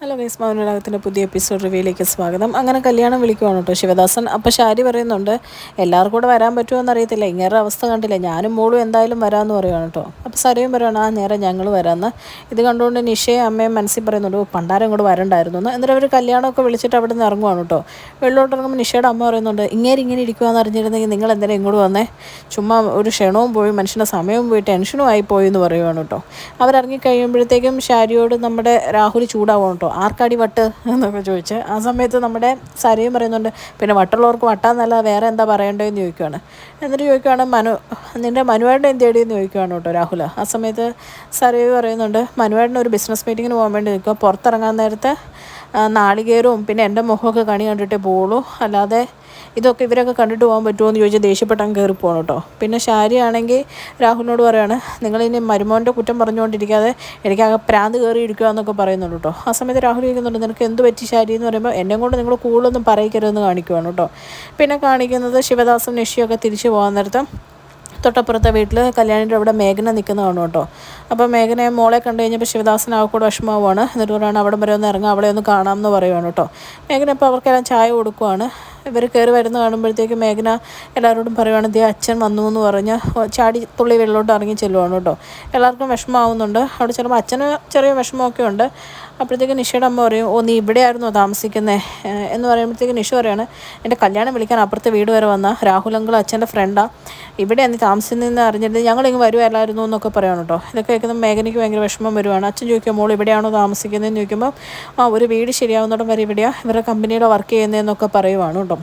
Hello guys, മൗനരാഗത്തിൻ്റെ പുതിയ episode റിവ്യൂയിലേക്ക് സ്വാഗതം. അങ്ങനെ കല്യാണം വിളിക്കുവാണ് കേട്ടോ ശിവദാസൻ. അപ്പോൾ ശാരി പറയുന്നുണ്ട്, എല്ലാവർക്കും കൂടെ വരാൻ പറ്റുമോ എന്നറിയത്തില്ല, ഇങ്ങേരുടെ അവസ്ഥ കണ്ടില്ല, ഞാനും മോളും എന്തായാലും വരാമെന്ന് പറയുകയാണ് കേട്ടോ. അപ്പോൾ സരയും പറയുകയാണ്, നേരെ ഞങ്ങൾ വരാമെന്ന്. ഇത് കണ്ടുകൊണ്ട് നിഷയും അമ്മയും മനസ്സിൽ പറയുന്നുണ്ട്, പണ്ടാരം ഇങ്ങോട്ട് വരണ്ടായിരുന്നു എന്ന്. എന്നിട്ട് അവർ കല്യാണമൊക്കെ വിളിച്ചിട്ട് അവിടെ നിന്ന് ഇറങ്ങുവാണ് കേട്ടോ. വെള്ളോട്ട് ഇറങ്ങുമ്പോൾ നിഷയുടെ അമ്മ പറയുന്നുണ്ട്, ഇങ്ങനെ ഇരിക്കുവാന്ന് അറിഞ്ഞിരുന്നെങ്കിൽ നിങ്ങൾ എന്തിനാ ഇങ്ങോട്ട് വന്നേ, ചുമ്മാ ഒരു ക്ഷണവും പോയി മനുഷ്യൻ്റെ സമയവും പോയി ടെൻഷനും ആയി പോയി എന്ന് പറയുവാണ് കേട്ടോ. അവരിറങ്ങി കഴിയുമ്പോഴത്തേക്കും ശാരിയോട് നമ്മുടെ രാഹുൽ ചൂടാവണം കേട്ടോ. ആർക്കാടി വട്ട് എന്നൊക്കെ ചോദിച്ച് ആ സമയത്ത് നമ്മുടെ സരയും പറയുന്നുണ്ട്, പിന്നെ വട്ടുള്ളവർക്ക് വട്ടാന്നല്ല വേറെ എന്താ പറയേണ്ടതെന്ന് ചോദിക്കുകയാണ്. എന്നിട്ട് ചോദിക്കുകയാണ്, നിൻ്റെ മനുവേട്ടൻ എന്ത് തേടിയെന്ന് ചോദിക്കുകയാണ് കേട്ടോ രാഹുൽ. ആ സമയത്ത് സരയു പറയുന്നുണ്ട്, മനുവേട്ടൻ ഒരു ബിസിനസ് മീറ്റിങ്ങിന് പോകാൻ വേണ്ടി നിൽക്കുക, പുറത്തിറങ്ങാൻ നേരത്തെ നാളികേരവും പിന്നെ എൻ്റെ മുഖമൊക്കെ കണി കണ്ടിട്ടേ പോവുള്ളൂ, അല്ലാതെ ഇതൊക്കെ ഇവരൊക്കെ കണ്ടിട്ട് പോകാൻ പറ്റുമോ എന്ന് ചോദിച്ച് ദേഷ്യപ്പെട്ടങ്ങ് കയറി പോകണം കേട്ടോ. പിന്നെ ശാരിയാണെങ്കിൽ രാഹുലിനോട് പറയുകയാണ്, നിങ്ങളിനി മരുമോൻ്റെ കുറ്റം പറഞ്ഞുകൊണ്ടിരിക്കാതെ എനിക്കാകെ പ്രാന്ത് കയറി ഇരിക്കുക എന്നൊക്കെ പറയുന്നുണ്ട് കേട്ടോ. ആ സമയത്ത് രാഹുൽ ചോദിക്കുന്നുണ്ട്, നിനക്ക് എന്ത് പറ്റി ശാരി എന്ന് പറയുമ്പോൾ എന്നെ കൊണ്ട് നിങ്ങൾ കൂടുതലൊന്നും പറയിക്കരുതെന്ന് കാണിക്കുവാണ് കേട്ടോ. പിന്നെ കാണിക്കുന്നത് ശിവദാസും നിഷിയൊക്കെ തിരിച്ചു പോകാൻ നേരത്തെ തൊട്ടപ്പുറത്തെ വീട്ടിൽ കല്യാണിൻ്റെ അവിടെ മേഘന നിൽക്കുന്നതാണ് കേട്ടോ. അപ്പോൾ മേഘനയെ മോളെ കണ്ടു കഴിഞ്ഞപ്പോൾ ശിവദാസൻ അവൾക്കൂടെ വിഷമാവുകയാണ്. എന്നിട്ട് പറയുകയാണ്, അവിടെ വരെ ഒന്ന് ഇറങ്ങാം, അവിടെ ഒന്ന് കാണാമെന്ന് പറയുകയാണ് കേട്ടോ. മേഘന ഇപ്പോൾ അവർക്കെല്ലാം ചായ കൊടുക്കുവാണ്. ഇവർ കയറി വരുന്ന കാണുമ്പോഴത്തേക്കും മേഘന എല്ലാവരോടും പറയുകയാണ്, ദേ അച്ഛൻ വന്നു എന്ന് പറഞ്ഞ് ചാടി തുള്ളി വെള്ളോട്ട് ഇറങ്ങി ചെല്ലുവാണ് കേട്ടോ. എല്ലാവർക്കും വിഷമമാവുന്നുണ്ട്. അവിടെ ചിലപ്പോൾ അച്ഛന് ചെറിയ വിഷമമൊക്കെ ഉണ്ട്. അപ്പോഴത്തേക്ക് നിഷയുടെ അമ്മ പറയും, നീ ഇവിടെ ആയിരുന്നോ താമസിക്കുന്നത് എന്ന് പറയുമ്പോഴത്തേക്ക് നിഷ പറയാണ്, എൻ്റെ കല്യാണം വിളിക്കാൻ അപ്പുറത്തെ വീട് വരെ വന്ന രാഹുൽ അങ്കിൾ അച്ഛൻ്റെ ഫ്രണ്ടാണ്, ഇവിടെ നീ താമസിക്കുന്നതെന്ന് അറിഞ്ഞിട്ട് ഞങ്ങളിങ്ങ് വരുമല്ലായിരുന്നു എന്നൊക്കെ പറയണം കേട്ടോ. ഇതൊക്കെ കേൾക്കുമ്പോൾ മേഘനയ്ക്ക് ഭയങ്കര വിഷമം വരുവാണ്. അച്ഛൻ ചോദിക്കുക, മോൾ ഇവിടെയാണോ താമസിക്കുന്നതെന്ന് ചോദിക്കുമ്പോൾ ഒരു വീട് ശരിയാവുന്നിടം വരെ ഇവിടെയാണ് ഇവരുടെ കമ്പനിയുടെ വർക്ക് ചെയ്യുന്നതെന്നൊക്കെ പറയുവാണ് കേട്ടോ.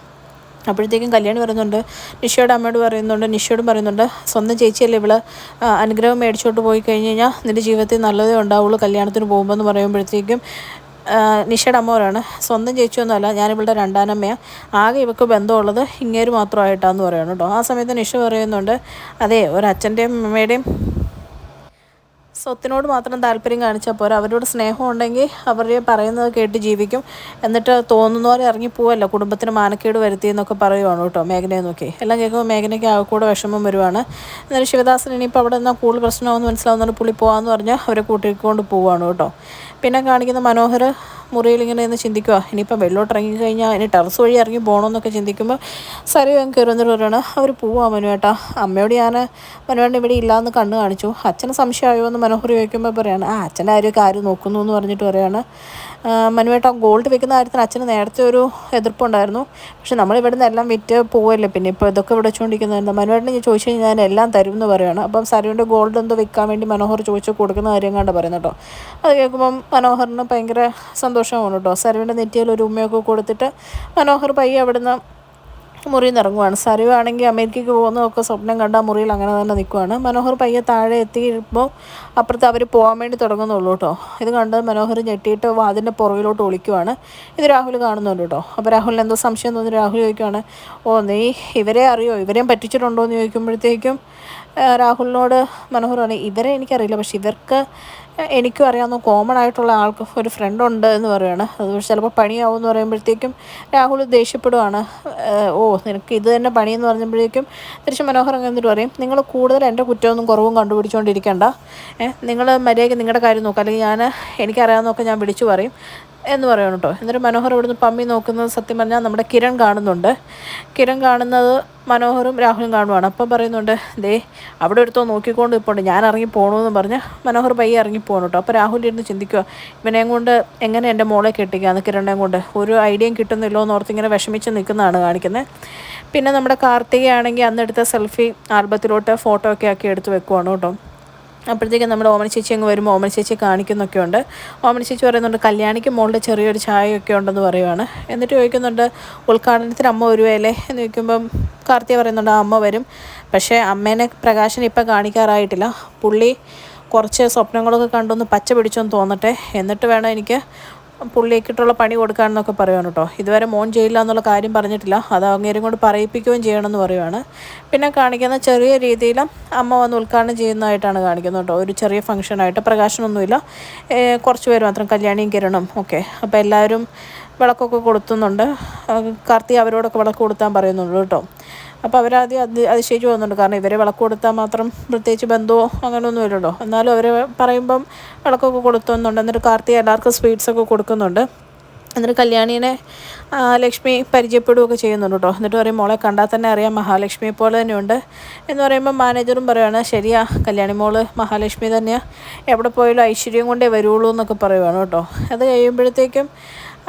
അപ്പോഴത്തേക്കും കല്യാണി പറയുന്നുണ്ട്, നിഷയുടെ അമ്മയോട് പറയുന്നുണ്ട്, നിഷയോടും പറയുന്നുണ്ട്, സ്വന്തം ചേച്ചിയല്ലേ ഇവള്, അനുഗ്രഹം മേടിച്ചോട്ട് പോയി കഴിഞ്ഞ് കഴിഞ്ഞാൽ നിൻ്റെ ജീവിതത്തിൽ നല്ലതേ ഉണ്ടാവുള്ളൂ കല്യാണത്തിന് പോകുമ്പോൾ എന്ന് പറയുമ്പോഴത്തേക്കും നിഷയുടെ അമ്മ പറയാണ്, സ്വന്തം ചേച്ചിയൊന്നുമല്ല, ഞാനിവളുടെ രണ്ടാനമ്മയാണ്, ആകെ ഇവൾക്ക് ബന്ധമുള്ളത് ഇങ്ങേര് മാത്രമായിട്ടാന്ന് പറയണം കേട്ടോ. ആ സമയത്ത് നിഷ പറയുന്നുണ്ട്, അതെ ഒരച്ഛൻ്റെയും അമ്മയുടെയും സ്വത്തിനോട് മാത്രം താല്പര്യം കാണിച്ചാൽ പോരാ, അവരോട് സ്നേഹം ഉണ്ടെങ്കിൽ അവർ പറയുന്നത് കേട്ട് ജീവിക്കും, എന്നിട്ട് തോന്നുന്ന പോലെ ഇറങ്ങിപ്പോവല്ല കുടുംബത്തിന് മാനക്കേട് വരുത്തി എന്നൊക്കെ പറയുവാണ് കേട്ടോ മേഘനയെ നോക്കി. എല്ലാം കേൾക്കുമ്പോൾ മേഘനയ്ക്ക് കൂടെ വിഷമം വരുവാണ്. എന്നാലും ശിവദാസൻ ഇനിയിപ്പോൾ അവിടെ നിന്നാൽ കൂടുതൽ പ്രശ്നമാണെന്ന് മനസ്സിലാവുന്നതുകൊണ്ട് പുള്ളി പോകാമെന്ന് പറഞ്ഞാൽ അവരെ കൂട്ടിക്കൊണ്ട് പോവുകയാണ് കേട്ടോ. പിന്നെ കാണിക്കുന്ന മനോഹർ മുറിയിൽ ഇങ്ങനെ നിന്ന് ചിന്തിക്കുക, ഇനിയിപ്പോൾ വെള്ളോട്ട് ഇറങ്ങിക്കഴിഞ്ഞാൽ ഇനി ടെറസ് വഴി ഇറങ്ങി പോകണമെന്നൊക്കെ ചിന്തിക്കുമ്പോൾ സരിയും അങ്ങ് കയറുന്നിട്ട് പറയുകയാണ്, അവർ പോവാം മനുവേട്ടാ, അമ്മയോട് ഞാൻ മനുവേട്ടൻ ഇവിടെ ഇല്ലയെന്ന് കണ്ണ് കാണിച്ചു, അച്ഛന് സംശയമായോ എന്ന് മനോഹർ ചോദിക്കുമ്പോൾ പറയാണ്, അച്ഛൻ്റെ കാര്യം നോക്കുന്നു എന്ന് പറഞ്ഞിട്ട് പറയുകയാണ്, മനുവേട്ട ഗോൾഡ് വെക്കുന്ന കാര്യത്തിന് അച്ഛന് നേരത്തെ ഒരു എതിർപ്പുണ്ടായിരുന്നു, പക്ഷെ നമ്മളിവിടെ നിന്ന് എല്ലാം വിറ്റ് പോവല്ലേ, പിന്നെ ഇപ്പോൾ ഇതൊക്കെ ഇവിടെ വെച്ചുകൊണ്ടിരിക്കുന്നത് മനുവേട്ടനെ ഞാൻ ചോദിച്ചു കഴിഞ്ഞാൽ ഞാൻ എല്ലാം തരും എന്ന് പറയുകയാണ്. അപ്പം സരുവിൻ്റെ ഗോൾഡ് എന്തോ വിൽക്കാൻ വേണ്ടി മനോഹർ ചോദിച്ചു കൊടുക്കുന്ന കാര്യം കണ്ട് പറയുന്നത് കേട്ടോ. അത് കേൾക്കുമ്പം മനോഹറിന് ഭയങ്കര സന്തോഷമാണ് കേട്ടോ. സരുവിൻ്റെ നെറ്റിയിൽ ഒരു ഉമ്മയൊക്കെ കൊടുത്തിട്ട് മനോഹർ പയ്യെ അവിടുന്ന് മുറിയിൽ നിന്ന് ഇറങ്ങുവാണ്. സരുവാണെങ്കിൽ അമേരിക്കയ്ക്ക് പോകുന്നതൊക്കെ സ്വപ്നം കണ്ട മുറിയിൽ അങ്ങനെ തന്നെ നിൽക്കുവാണ്. മനോഹർ പയ്യെ താഴെ എത്തിയപ്പോൾ അപ്പുറത്ത് അവർ പോകാൻ വേണ്ടി തുടങ്ങുന്നുള്ളൂ കേട്ടോ. ഇത് കണ്ട് മനോഹർ ഞെട്ടിയിട്ട് അതിൻ്റെ പുറകിലോട്ട് ഒളിക്കുവാണ്. ഇത് രാഹുൽ കാണുന്നുണ്ട് കേട്ടോ. അപ്പോൾ രാഹുലിന് എന്തോ സംശയം തോന്നി രാഹുൽ ചോദിക്കുകയാണ്, നീ ഇവരെ അറിയോ, ഇവരെയും പറ്റിച്ചിട്ടുണ്ടോ എന്ന് ചോദിക്കുമ്പോഴത്തേക്കും രാഹുലിനോട് മനോഹറാണ്, ഇവരെ എനിക്കറിയില്ല, പക്ഷെ ഇവർക്ക് എനിക്കും അറിയാവുന്ന കോമൺ ആയിട്ടുള്ള ആൾക്ക് ഒരു ഫ്രണ്ട് ഉണ്ട് എന്ന് പറയുകയാണ്. അത് ചിലപ്പോൾ പണിയാവും എന്ന് പറയുമ്പോഴത്തേക്കും രാഹുൽ ദേഷ്യപ്പെടുവാണ്. നിനക്ക് ഇത് തന്നെ പണിയെന്ന് പറഞ്ഞപ്പോഴേക്കും തിരിച്ച് മനോഹർ എന്നിട്ട് പറയും, നിങ്ങൾ കൂടുതൽ എൻ്റെ കുറ്റമൊന്നും കുറവും കണ്ടുപിടിച്ചുകൊണ്ടിരിക്കേണ്ട, നിങ്ങൾ മര്യാദയ്ക്ക് നിങ്ങളുടെ കാര്യം നോക്കുക, അല്ലെങ്കിൽ എനിക്കറിയാവുന്നതൊക്കെ ഞാൻ വിളിച്ചു പറയും എന്ന് പറയണം കേട്ടോ. എന്നിട്ട് മനോഹർ ഇവിടുന്ന് പമ്മി നോക്കുന്നത് സത്യം പറഞ്ഞാൽ നമ്മുടെ കിരൺ കാണുന്നുണ്ട്. കിരൺ കാണുന്നത് മനോഹറും രാഹുലും കാണുവാണ്. അപ്പം പറയുന്നുണ്ട്, ദേ അവിടെ എടുത്തോ നോക്കിക്കൊണ്ട് ഇപ്പോൾ ഞാൻ ഇറങ്ങി പോകണമെന്ന് പറഞ്ഞ് മനോഹർ പയ്യെ ഇറങ്ങി പോകണം കേട്ടോ. അപ്പോൾ രാഹുൽ ഇരുന്ന് ചിന്തിക്കുക, ഇവനെയും കൊണ്ട് എങ്ങനെ എൻ്റെ മോളെ കെട്ടിക്കാന്ന്, കിരണിനെയും കൊണ്ട് ഒരു ഐഡിയയും കിട്ടുന്നില്ലോ എന്നോർത്ത് ഇങ്ങനെ വിഷമിച്ച് നിൽക്കുന്നതാണ് കാണിക്കുന്നത്. പിന്നെ നമ്മുടെ കാർത്തികയാണെങ്കിൽ അന്നെടുത്ത സെൽഫി ആൽബത്തിലോട്ട് ഫോട്ടോ ഒക്കെ ആക്കി എടുത്ത് വെക്കുവാണ് കേട്ടോ. അപ്പോഴത്തേക്കും നമ്മുടെ ഓമന ചേച്ചി അങ്ങ് വരുമ്പോൾ ഓമന ചേച്ചി കാണിക്കുന്നൊക്കെ ഉണ്ട്. ഓമന ചേച്ചി പറയുന്നുണ്ട്, കല്യാണിക്ക് മോളുടെ ചെറിയൊരു ചായയൊക്കെ ഉണ്ടെന്ന് പറയുവാണ്. എന്നിട്ട് ചോദിക്കുന്നുണ്ട്, ഉദ്ഘാടനത്തിന് അമ്മ വരുവല്ലേ എന്ന് ചോദിക്കുമ്പം കാർത്തിക പറയുന്നുണ്ട്, അമ്മ വരും, പക്ഷേ അമ്മേനെ പ്രകാശൻ ഇപ്പം കാണിക്കാറായിട്ടില്ല, പുള്ളി കുറച്ച് സ്വപ്നങ്ങളൊക്കെ കണ്ടൊന്ന് പച്ച പിടിച്ചൊന്ന് തോന്നട്ടെ, എന്നിട്ട് വേണം എനിക്ക് പുള്ളിക്കിട്ടുള്ള പണി കൊടുക്കാമെന്നൊക്കെ പറയുവാണ് കേട്ടോ. ഇതുവരെ മോൻ ചെയ്യില്ല എന്നുള്ള കാര്യം പറഞ്ഞിട്ടില്ല, അത് അങ്ങേരും കൊണ്ട് പറയിപ്പിക്കുകയും ചെയ്യണമെന്ന് പറയുവാണ്. പിന്നെ കാണിക്കുന്ന ചെറിയ രീതിയിലും അമ്മ വന്ന് ഉദ്ഘാടനം ചെയ്യുന്നതായിട്ടാണ് കാണിക്കുന്നത് കേട്ടോ. ഒരു ചെറിയ ഫംഗ്ഷനായിട്ട്, പ്രകാശനമൊന്നുമില്ല, കുറച്ച് പേര് മാത്രം, കല്യാണിയും കിരണും ഒക്കെ. അപ്പോൾ എല്ലാവരും വിളക്കൊക്കെ കൊടുത്തുന്നുണ്ട്. കാർത്തി അവരോടൊക്കെ വിളക്ക് കൊടുത്താൻ പറയുന്നുണ്ട് കേട്ടോ. അപ്പോൾ അവരാദ്യം അതിശയിച്ച് പോകുന്നുണ്ട്. കാരണം ഇവരെ വിളക്ക് കൊടുത്താൽ മാത്രം പ്രത്യേകിച്ച് ബന്ധമോ അങ്ങനെയൊന്നും ഇല്ലല്ലോ. എന്നാലും അവർ പറയുമ്പം വിളക്കൊക്കെ കൊടുത്തുന്നുണ്ട്. എന്നിട്ട് കാർത്തിക എല്ലാവർക്കും സ്വീറ്റ്സൊക്കെ കൊടുക്കുന്നുണ്ട്. എന്നിട്ട് കല്യാണീനെ ലക്ഷ്മി പരിചയപ്പെടുകയൊക്കെ ചെയ്യുന്നുണ്ട് കേട്ടോ. എന്നിട്ട് പറയും മോളെ കണ്ടാൽ തന്നെ അറിയാം മഹാലക്ഷ്മിയെ പോലെ തന്നെയുണ്ട് എന്ന് പറയുമ്പോൾ മാനേജറും പറയുകയാണ് ശരിയാ കല്യാണി മോള് മഹാലക്ഷ്മി തന്നെയാണ്, എവിടെ പോയാലും ഐശ്വര്യം കൊണ്ടേ വരുള്ളൂ എന്നൊക്കെ പറയുവാണ് കേട്ടോ. അത് കഴിയുമ്പോഴത്തേക്കും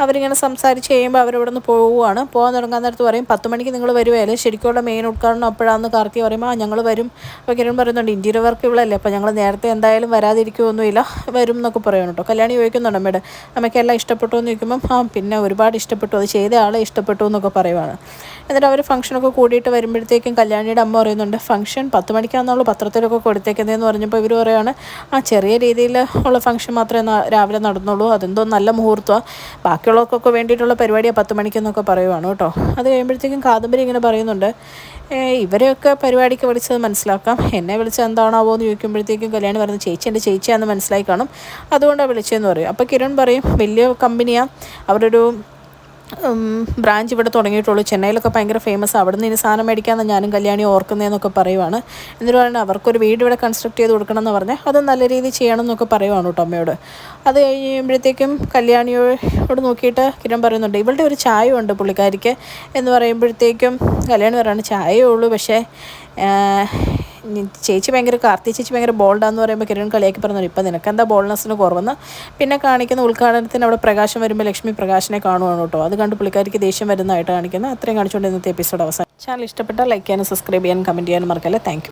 അവരിങ്ങനെ സംസാരിച്ച് കഴിയുമ്പോൾ അവരിവിടെ നിന്ന് പോവുകയാണ്. പോകാൻ തുടങ്ങാൻ നേരത്ത് പറയും 10 മണിക്ക് നിങ്ങൾ വരുമല്ലേ, ശരിക്കുള്ള മെയിൻ ഉദ്ഘാടനം അപ്പോഴാണെന്ന് കാർത്തി പറയുമ്പോൾ ഞങ്ങൾ വരും. അപ്പോൾ കിരൺ പറയുന്നുണ്ട് ഇൻറ്റീരിയർ വർക്ക് ഇവളല്ലേ, അപ്പോൾ ഞങ്ങൾ നേരത്തെ എന്തായാലും വരാതിരിക്കുമൊന്നുമില്ല, വരും എന്നൊക്കെ പറയണം കേട്ടോ. കല്യാണി ചോദിക്കുന്നുണ്ട് അമ്മയുടെ അമ്മയ്ക്ക് എല്ലാം ഇഷ്ടപ്പെട്ടു എന്ന് ചോദിക്കുമ്പം പിന്നെ ഒരുപാട് ഇഷ്ടപ്പെട്ടു, അത് ചെയ്ത ആളെ ഇഷ്ടപ്പെട്ടു എന്നൊക്കെ പറയുവാണ്. എന്നിട്ട് അവർ ഫംഗ്ഷനൊക്കെ കൂടിയിട്ട് വരുമ്പോഴത്തേക്കും കല്യാണിയുടെ അമ്മ പറയുന്നുണ്ട് ഫംഗ്ഷൻ 10 മണിക്കാണെന്നുള്ള പത്രത്തിലൊക്കെ കൊടുത്തേക്കുന്നതെന്ന് പറഞ്ഞപ്പോൾ ഇവർ പറയുകയാണ് ചെറിയ രീതിയിൽ ഉള്ള ഫംഗ്ഷൻ മാത്രമേ രാവിലെ നടന്നുള്ളൂ, അതെന്തോ നല്ല മുഹൂർത്തമാണ്, ബാക്കിയുള്ളവർക്കൊക്കെ വേണ്ടിയിട്ടുള്ള പരിപാടിയാണ് 10 മണിക്കെന്നൊക്കെ പറയുവാണ് കേട്ടോ. അത് കഴിയുമ്പോഴത്തേക്കും കാദംബരി ഇങ്ങനെ പറയുന്നുണ്ട് ഇവരെയൊക്കെ പരിപാടിക്ക് വിളിച്ചത് മനസ്സിലാക്കാം, എന്നെ വിളിച്ചത് എന്താണാവോ എന്ന് ചോദിക്കുമ്പോഴത്തേക്കും കല്യാണി പറയുന്നത് ചേച്ചി എൻ്റെ ചേച്ചിയാണെന്ന് മനസ്സിലായി കാണും, അതുകൊണ്ടാണ് വിളിച്ചതെന്ന് പറയും. അപ്പോൾ കിരൺ പറയും വലിയ കമ്പനിയാണ്, അവരൊരു ബ്രാഞ്ച് ഇവിടെ തുടങ്ങിയിട്ടുള്ളൂ, ചെന്നൈയിലൊക്കെ ഭയങ്കര ഫേമസ്, അവിടെ നിന്ന് ഇനി സാധനം മേടിക്കാമെന്ന് ഞാനും കല്യാണി ഓർക്കുന്നതെന്നൊക്കെ പറയുവാണ്. എന്നിട്ട് പറയുന്നത് അവർക്കൊരു വീട് ഇവിടെ കൺസ്ട്രക്ട് ചെയ്ത് കൊടുക്കണം എന്ന് പറഞ്ഞാൽ അത് നല്ല രീതിയിൽ ചെയ്യണം എന്നൊക്കെ പറയുവാണ് കേട്ടോ അമ്മയോട്. അത് കഴിയുമ്പോഴത്തേക്കും കല്യാണിയോട് നോക്കിയിട്ട് കിരൺ പറയുന്നുണ്ട് ഇവളുടെ ഒരു ചായ ഉണ്ട് പുള്ളിക്കാരിക്ക് എന്ന് പറയുമ്പോഴത്തേക്കും കല്യാണി പറയുകയാണ് ചായയേ ഉള്ളൂ, പക്ഷേ ചേച്ചി കാർത്തി ചേച്ചി ഭയങ്കര ബോൾഡാന്ന് പറയുമ്പോൾ കിരൺ കളിയാക്കി പറഞ്ഞു ഇപ്പം നിനക്കെന്താ ബോൾഡ്നെസ്സിന് കുറവെന്ന്. പിന്നെ കാണിക്കുന്ന ഉദ്ഘാടനത്തിന് അവിടെ പ്രകാശം വരുമ്പോൾ ലക്ഷ്മി പ്രകാശിനെ കാണുവാണ് കേട്ടോ. അത് കണ്ട് പുള്ളിക്കാരിക്ക് ദേഷ്യം വരുന്നതായിട്ട് കാണിക്കുന്നത്. അത്രയും കാണിച്ചുകൊണ്ട് ഇന്നത്തെ എപ്പിസോഡ് അവസാനം. ചാനൽ ഇഷ്ടപ്പെട്ടാൽ ലൈക്ക് ചെയ്യാനും സബ്സ്ക്രൈബ് ചെയ്യാനും കമൻറ്റ് ചെയ്യാനും മറക്കല്ലേ. Thank you.